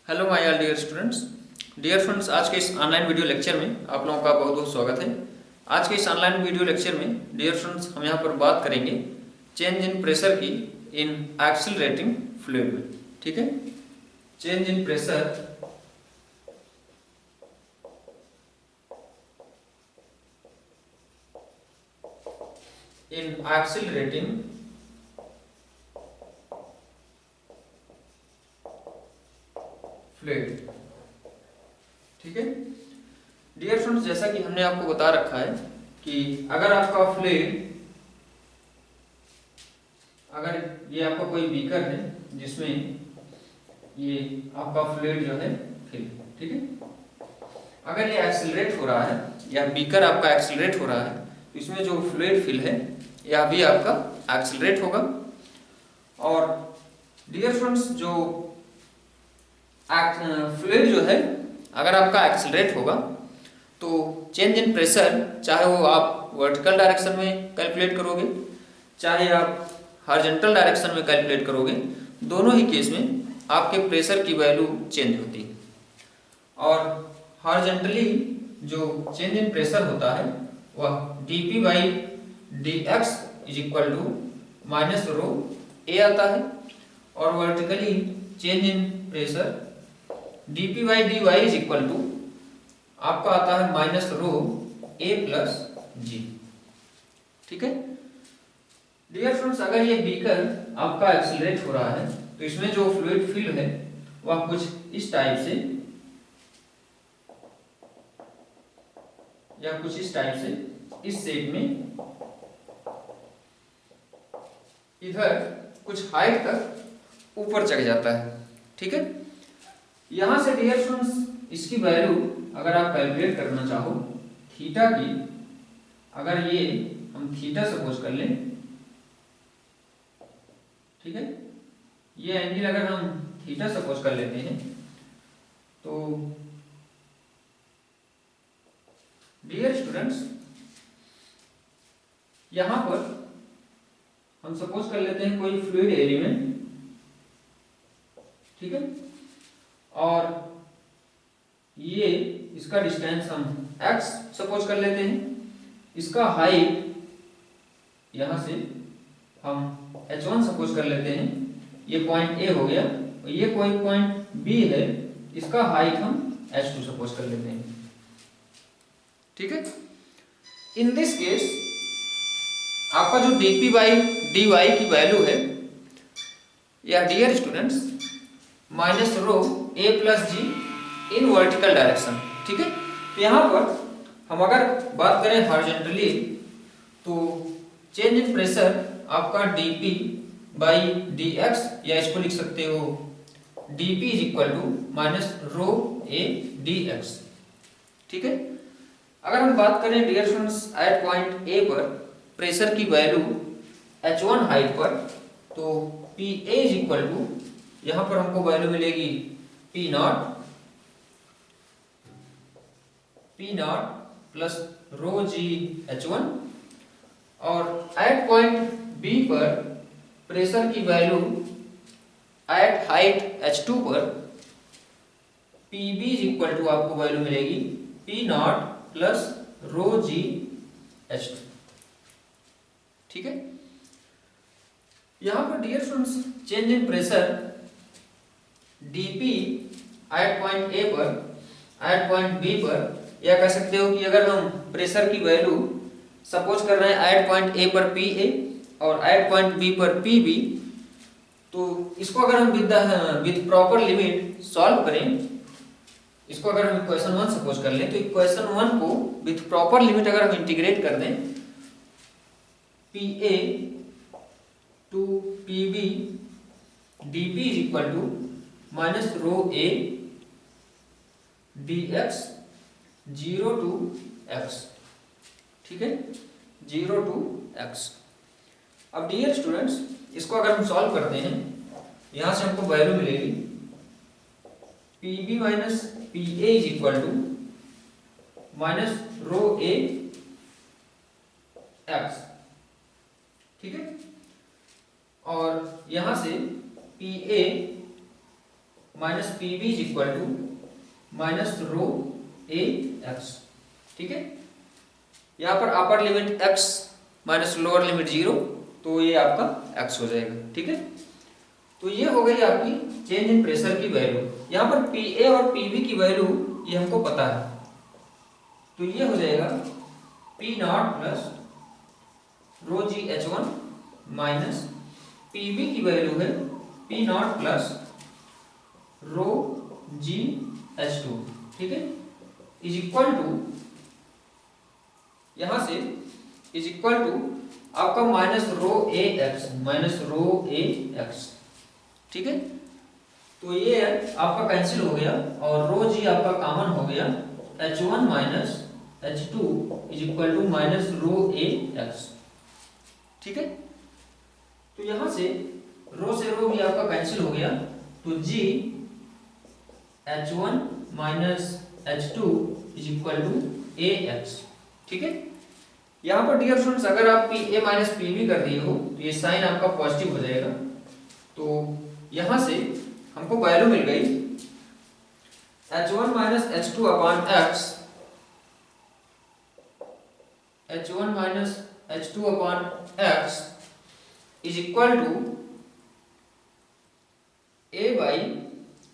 Hello my all dear students. Dear friends, आज के इस ऑनलाइन वीडियो लेक्चर में आप लोगों का बहुत बहुत स्वागत है। आज के इस ऑनलाइन वीडियो लेक्चर में डियर फ्रेंड्स हम यहाँ पर बात करेंगे चेंज इन प्रेशर की इन एक्सेलरेटिंग फ्लूइड में। ठीक है, change in pressure in accelerating fluid. ठीक है डियर फ्रेंड्स, जैसा कि हमने आपको बता रखा है कि अगर आपका फ्लूइड, अगर ये आपका कोई बीकर है जिसमें ये आपका फ्लूइड जो है फिल, ठीक है, अगर ये एक्सेलरेट हो रहा है या बीकर आपका एक्सेलरेट हो रहा है तो इसमें जो फ्लूइड फिल है यह भी आपका एक्सेलरेट होगा। और डियर फ्रेंड्स, जो फ्लूइड जो है अगर आपका एक्सेलरेट होगा तो चेंज इन प्रेशर, चाहे वो आप वर्टिकल डायरेक्शन में कैलकुलेट करोगे चाहे आप हॉरिजॉन्टल डायरेक्शन में कैलकुलेट करोगे, दोनों ही केस में आपके प्रेशर की वैल्यू चेंज होती है। और हॉरिजॉन्टली जो चेंज इन प्रेशर होता है वह dP by dx is equal to minus rho a आता है, और vertically change in pressure dP by dy is equal to आपका आता है माइनस रो ए प्लस जी। ठीक है डियर फ्रेंड्स, अगर ये बीकर आपका एक्सीलरेट हो रहा है तो इसमें जो फ्लूइड फिल है वह कुछ इस टाइप से या कुछ इस टाइप से इस शेप में इधर कुछ हाइट तक ऊपर चढ़ जाता है। ठीक है, यहां से डियर फ्रेंड्स इसकी वैल्यू अगर आप कैलकुलेट करना चाहो थीटा की, अगर ये हम थीटा सपोज कर लें, ठीक है, ये एंगल अगर हम थीटा सपोज कर लेते हैं तो डियर स्टूडेंट्स यहां पर हम सपोज कर लेते हैं कोई फ्लूइड एलिमेंट, ठीक है, और ये इसका डिस्टेंस हम x सपोज कर लेते हैं, इसका हाइट यहां से हम h1 सपोज कर लेते हैं, ये पॉइंट A हो गया, और ये कोई पॉइंट B है, इसका हाइट हम h2 सपोज कर लेते हैं। ठीक है, इन दिस केस आपका जो dP बाई dy की वैल्यू है या dear students minus rho a plus g in vertical direction. ठीक है, तो यहाँ पर हम अगर बात करें हॉरिजॉन्टली तो चेंज इन प्रेशर आपका dP बाई dx, या इसको लिख सकते हो dP is equal to minus rho a dx। ठीक है, अगर हम बात करें dear friends at point A पर प्रेशर की वैल्यू h1 हाइट पर, तो PA इज इक्वल टू, यहाँ पर हमको वैल्यू मिलेगी P naught plus rho g h1, और एट पॉइंट B पर प्रेशर की वैल्यू एट हाइट h2 पर PB इज इक्वल टू आपको वैल्यू मिलेगी P naught plus rho g h2। ठीक है, यहां पर dear friends change in pressure dP at point A पर एट पॉइंट B पर, या कह सकते हो कि अगर हम प्रेशर की वैल्यू सपोज कर रहे हैं एट पॉइंट A पर PA और एट पॉइंट B पर PB, तो इसको अगर हम विद प्रॉपर लिमिट सॉल्व करें, इसको अगर हम इक्वेशन 1 सपोज कर लें तो इक्वेशन 1 को विद प्रॉपर लिमिट अगर हम इंटीग्रेट कर दें PA to PB dP is equal to minus rho A dx 0 to x। ठीक है, 0 टू x। अब डियर स्टूडेंट्स इसको अगर हम सॉल्व करते हैं, यहां से हमको वैल्यू मिलेगी PB minus PA is equal to minus rho A x। ठीक है, और यहां से PA minus P B is equal to minus rho A X. ठीक है, यहाँ पर upper limit x minus lower limit 0, तो ये आपका x हो जाएगा। ठीक है, तो ये हो गई आपकी चेंज इन प्रेशर की वैल्यू। यहाँ पर PA और PB की वैल्यू ये हमको पता है, तो ये हो जाएगा P naught plus rho g H1 minus PB की वैल्यू है P naught plus rho g H2। ठीक है, इज इक्वल टू, यहां से इज इक्वल टू आपका minus rho A X, minus rho A X. ठीक है, तो ये आपका कैंसिल हो गया और रो जी आपका कॉमन हो गया, H1 minus H2 is equal to minus rho A X. ठीक है, तो यहां से रो भी आपका कैंसिल हो गया, तो g H1 minus H2 is equal to A X. ठीक है, यहाँ पर डियर स्टूडेंट्स अगर आप PA माइनस PB कर दिए हो तो ये साइन आपका पॉजिटिव हो जाएगा। तो यहाँ से हमको वैल्यू मिल गई H1 minus H2 upon x, H1 minus H2 upon x is equal to A by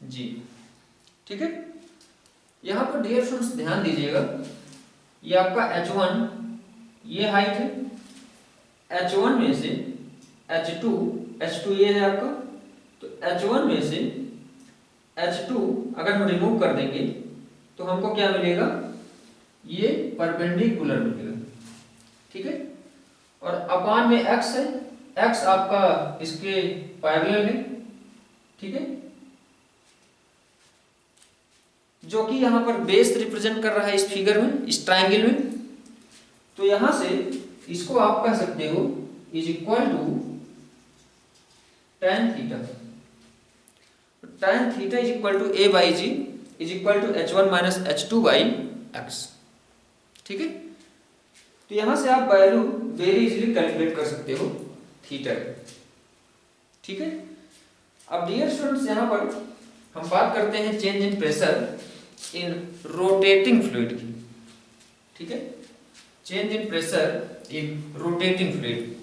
g. ठीक है, यहाँ पर डियर स्टूडेंट्स ध्यान दीजिएगा, ये आपका H1 ये हाइट है, H1 में से H2 ये है आपका, तो H1 में से H2 अगर हम रिमूव कर देंगे तो हमको क्या मिलेगा, ये परपेंडिकुलर मिलेगा। ठीक है, और अपान में x है, x आपका इसके पैरेलल है। ठीक है, जो कि यहां पर बेस रिप्रेजेंट कर रहा है इस फिगर में, इस ट्राइंगल में। तो यहां से इसको आप कह सकते हो is equal to tan theta. tan theta is equal to A by g is equal to H1 minus H2 by X. ठीक है, तो यहां से आप वैल्यू वेरी इजीली कैलकुलेट कर सकते हो थीटा। ठीक है, अब डियर स्टूडेंट्स यहां पर हम बात करते हैं change in pressure in rotating fluid की। ठीक है, change in pressure in rotating fluid.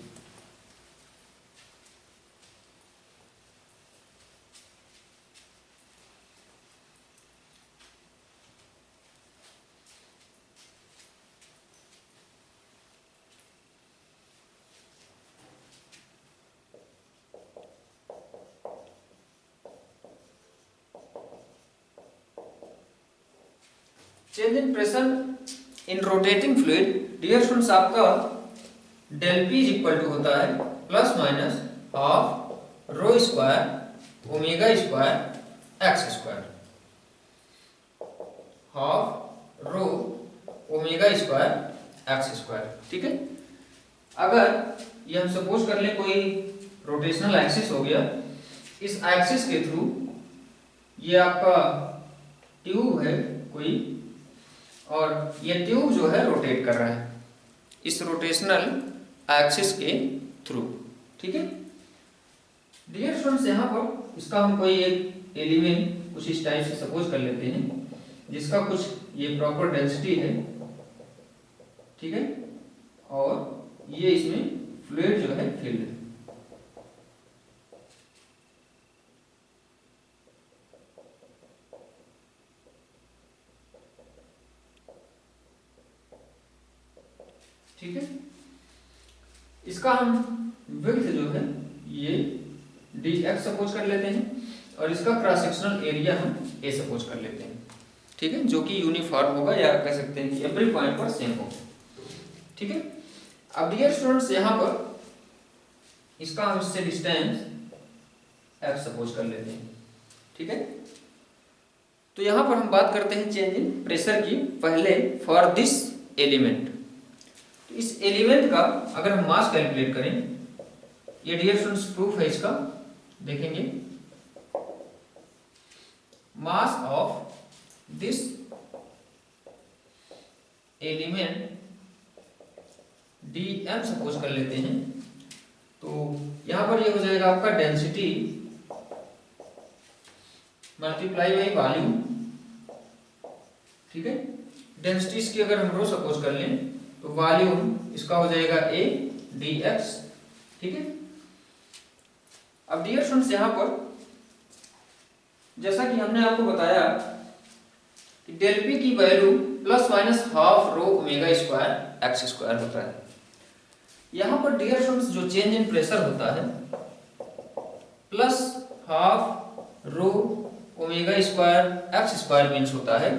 Change in pressure in rotating fluid dear students आपका del P is equal to होता है plus minus half rho square omega square x square, half rho omega square x square. ठीक है, अगर ये हम suppose कर ले कोई रोटेशनल एक्सिस हो गया, इस एक्सिस के थ्रू ये आपका ट्यूब है कोई, और ये ट्यूब जो है रोटेट कर रहा है इस रोटेशनल एक्सिस के थ्रू। ठीक है, डियर स्टूडेंट्स यहाँ पर इसका हम कोई एक एलिमेंट कुछ इस टाइप से सपोज कर लेते हैं जिसका कुछ ये प्रॉपर डेंसिटी है। ठीक है, और ये इसमें फ्लूइड जो है फिल्ड है। ठीक है, इसका हम विड्थ जो है ये dx सपोज कर लेते हैं और इसका क्रॉस सेक्शनल एरिया हम a सपोज कर लेते हैं। ठीक है, जो कि यूनिफॉर्म होगा या कह सकते हैं कि एवरी पॉइंट पर सेम होगा। ठीक है, अब डियर स्टूडेंट्स यहाँ पर इसका हम इससे डिस्टेंस x सपोज कर लेते हैं। ठीक है, तो यहाँ पर हम बात करते हैं चेंज इन प्रेशर की। पहले फॉर दिस एलिमेंट, तो इस एलिमेंट का अगर हम मास कैलकुलेट करें, ये डियर स्टूडेंट्स प्रूफ है इसका, देखेंगे mass of this element dm suppose कर लेते हैं। तो यहां पर ये हो जाएगा आपका डेंसिटी मल्टीप्लाई बाई वॉल्यूम, ठीक है। डेंसिटीज की अगर हम रो सपोज कर लें तो वॉल्यूम इसका हो जाएगा A dx, ठीक है। अब डियर स्टूडेंट्स यहां पर जैसा कि हमने आपको बताया कि डेल पी की value plus minus half rho omega square x square होता है। यहां पर डियर स्टूडेंट्स जो चेंज इन प्रेशर होता है plus half rho omega square x square means होता है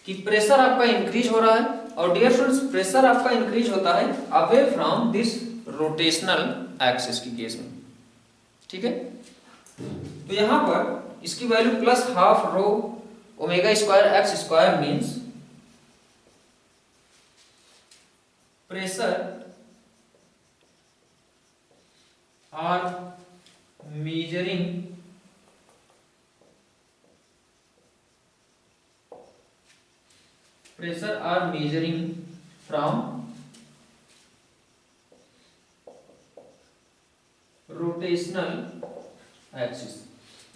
कि प्रेशर आपका इंक्रीज हो रहा है, और डियर स्टूडेंट्स प्रेशर आपका इंक्रीज होता है away from this rotational axis की केस में, ठीक है। तो यहां पर इसकी value plus half rho omega square x square means pressure are measuring from rotational axis।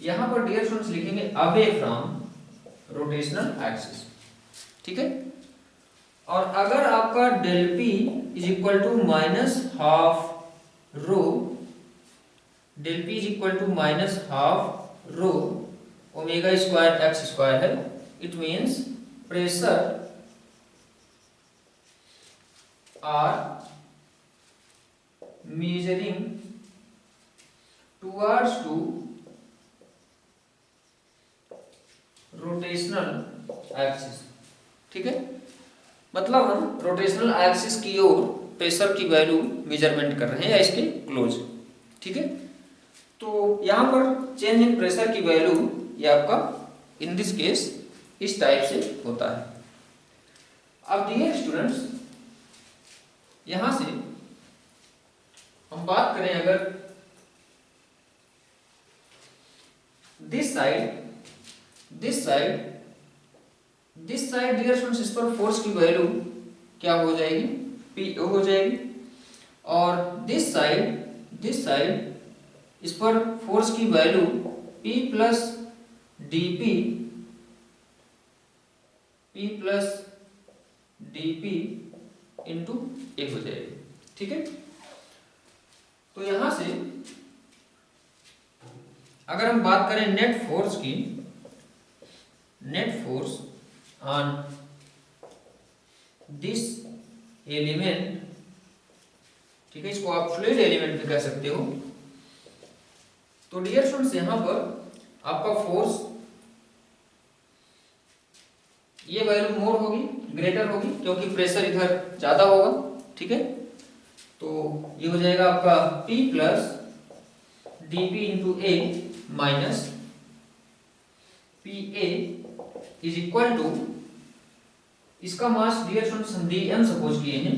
यहां पर डियर स्टूडेंट्स लिखेंगे अवे फ्रॉम रोटेशनल एक्सिस, ठीक है। और अगर आपका del P is equal to minus half rho, del P is equal to minus half rho omega square x square है, it means pressure are measuring towards to rotational axis, ठीक है। मतलब हम रोटेशनल एक्सिस की ओर pressure की value measurement कर रहे हैं या इसके क्लोज, ठीक है। तो यहां पर चेंज इन प्रेशर की वैल्यू ये आपका इन दिस केस इस टाइप से होता है। अब डियर स्टूडेंट्स यहां से हम बात करें अगर दिस साइड डियर स्टूडेंट्स इस पर फोर्स की वैल्यू क्या हो जाएगी, PO हो जाएगी, और दिस साइड इस पर फोर्स की value P plus dP into A हो जाएगी, ठीक है। तो यहां से अगर हम बात करें नेट फोर्स की, net force on this element, ठीक है, इसको आप फ्लूइड एलिमेंट भी कह सकते हो। तो डियर स्टूडेंट्स यहां पर आपका फोर्स ये वैल्यू मोर होगी, ग्रेटर होगी, क्योंकि प्रेशर इधर ज्यादा होगा, ठीक है। तो ये हो जाएगा आपका P plus dP into A minus PA is equal to, इसका मास डियर स्टूडेंट्स हम dm सपोज किए हैं,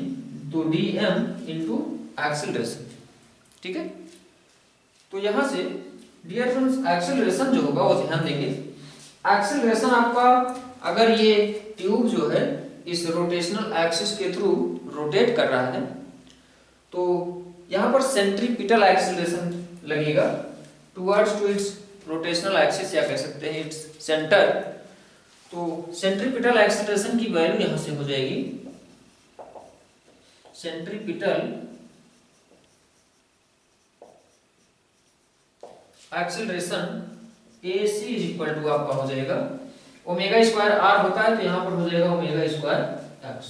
तो dm इंटू एक्सेलरेशन, ठीक है। तो यहां से डियर स्टूडेंट्स एक्सेलरेशन जो होगा वो ध्यान देंगे, एक्सेलरेशन आपका अगर ये ट्यूब जो है इस रोटेशनल एक्सिस के थ्रू रोटेट कर रहा है तो यहां पर सेंट्रीपिटल एक्सेलरेशन लगेगा towards to its rotational axis, या कह सकते हैं इट्स सेंटर। तो सेंट्रीपिटल एक्सेलरेशन की वैल्यू यहां से हो जाएगी centripetal acceleration AC is equal to आपका हो जाएगा ओमेगा स्क्वायर R होता है तो यहां पर हो जाएगा ओमेगा स्क्वायर X,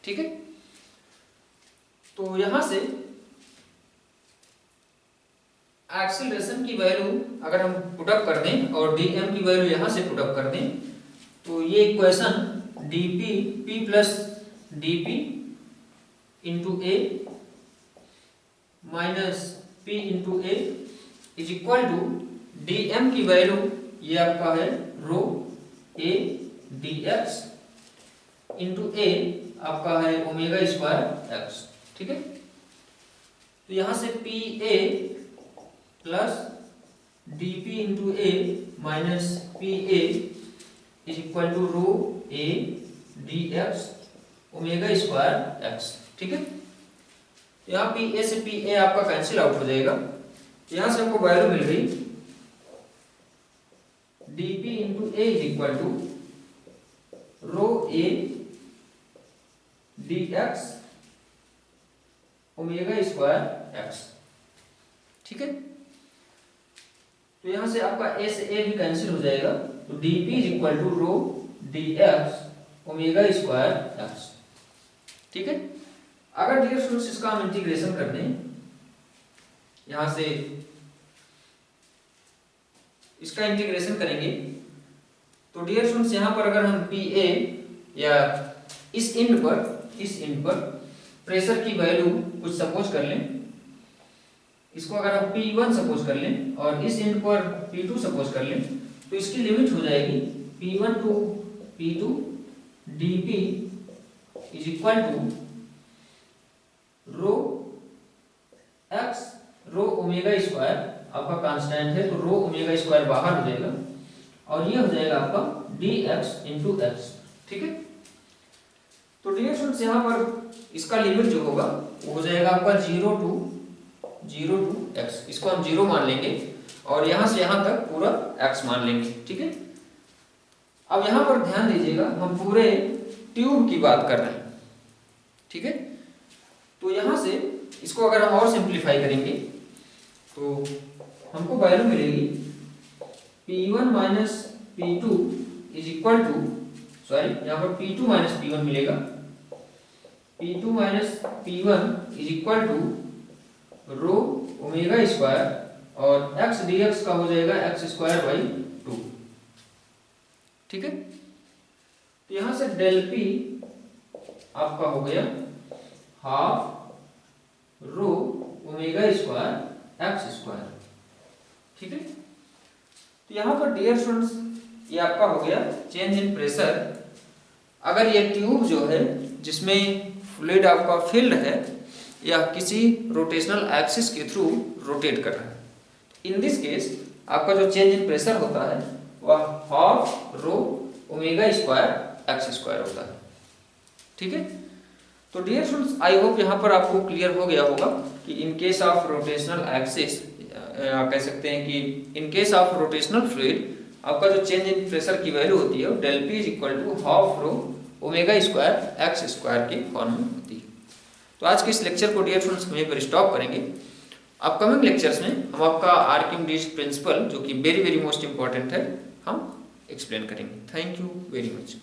ठीक है। तो यहां से एक्सेलरेशन की वैल्यू अगर हम पुट अप कर दें और dm की वैल्यू यहां से पुट अप कर दें तो ये equation dP P plus dP into A minus P into A is equal to dm की वैल्यू ये आपका है rho A dx into A आपका है ओमेगा स्क्वायर x, ठीक है। तो यहां से PA plus dP into A minus PA is equal to rho A dx omega square x, ठीक है। यहाँ PA से PA आपका कैंसिल आउट हो जाएगा, यहां से आपको वैल्यू मिल गई dp into a is equal to rho a dx omega square X. ठीक है, तो यहां से आपका a से a भी कैंसिल हो जाएगा, तो dp is equal to rho dx omega square X. ठीक है, अगर डियर स्टूडेंट्स इसका हम इंटीग्रेशन कर दें, यहां से इसका इंटीग्रेशन करेंगे, तो डियर स्टूडेंट्स यहां पर अगर हम pa या इस एंड पर प्रेशर की वैल्यू कुछ सपोज कर लें, इसको अगर हम P1 सपोज कर लें और इस एंड पर P2 सपोज कर लें, तो इसकी लिमिट हो जाएगी P1 to P2 dP is equal to rho x rho omega square, आपका कांस्टेंट है तो रो ओमेगा स्क्वायर बाहर हो जाएगा और ये हो जाएगा आपका dx इंटू एक्स। ठीक है, तो डियर स्टूडेंट्स यहाँ पर इसका लिमिट जो होगा वो हो जाएगा आपका 0 टू x, इसको हम 0 मान लेंगे और यहाँ से यहाँ तक पूरा x मान लेंगे। ठीक है, अब यहाँ पर ध्यान दीजिएगा, हम पूरे ट्यूब की बात कर रहे हैं। ठीक है, तो यहाँ से इसको अगर हम और सिंप्लीफाई करेंगे तो हमको वैल्यू मिलेगी P1 minus P2 is equal to, sorry यहाँ पर P2 माइनस P1 मिलेगा, P2 minus P1 is equal to rho omega square और x dx का हो जाएगा x स्क्वायर बाई 2। ठीक है, तो यहां से डेल P आपका हो गया half rho omega square x square. ठीक है, तो यहां पर डियर स्टूडेंट्स ये आपका हो गया चेंज इन प्रेशर। अगर ये ट्यूब जो है जिसमें फ्लूइड आपका फिल्ड है या किसी रोटेशनल एक्सिस के थ्रू रोटेट कर रहा है, इन दिस केस आपका जो चेंज इन प्रेशर होता है वह half rho omega square x square होता है। ठीक है, तो डियर स्टूडेंट्स आई होप यहाँ पर आपको क्लियर हो गया होगा कि in case of rotational axis, कह सकते हैं कि in case of rotational fluid आपका जो चेंज इन प्रेशर की वैल्यू होती है del P is equal to half rho omega square x square के फॉर्म में होती है। तो आज के इस लेक्चर को डियर फ्रेंड्स वहीं पर स्टॉप करेंगे। अपकमिंग लेक्चर्स में हम आपका आर्किमिडीज प्रिंसिपल जो कि वेरी मोस्ट इंपॉर्टेंट है, हम एक्सप्लेन करेंगे। Thank you very much.